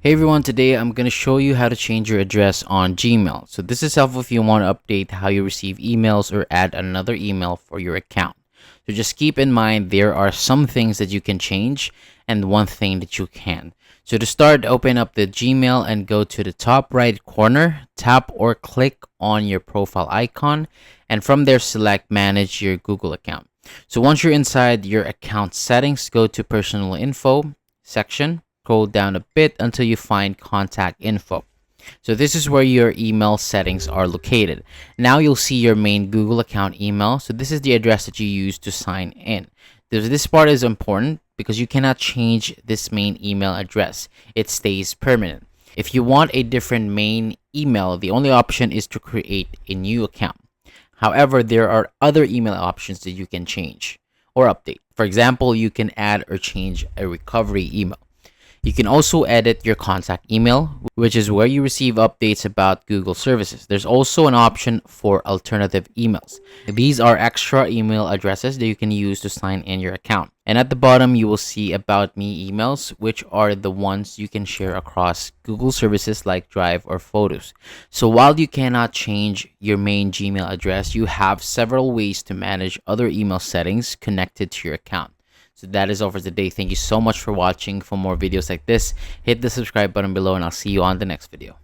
Hey everyone, today I'm going to show you how to change your address on Gmail. So this is helpful if you want to update how you receive emails or add another email for your account. So just keep in mind there are some things that you can change and one thing that you can't. So to start, open up the Gmail and go to the top right corner, tap or click on your profile icon, and from there select manage your Google account. So once you're inside your account settings, go to personal info section. Scroll down a bit until you find contact info. So this is where your email settings are located. Now you'll see your main Google account email. So this is the address that you use to sign in. This part is important because you cannot change this main email address. It stays permanent. If you want a different main email, the only option is to create a new account. However, there are other email options that you can change or update. For example, you can add or change a recovery email. You can also edit your contact email, which is where you receive updates about Google services. There's also an option for alternative emails. These are extra email addresses that you can use to sign in your account. And at the bottom, you will see About Me emails, which are the ones you can share across Google services like Drive or Photos. So while you cannot change your main Gmail address, you have several ways to manage other email settings connected to your account. So that is all for today. Thank you so much for watching. For more videos like this, hit the subscribe button below and I'll see you on the next video.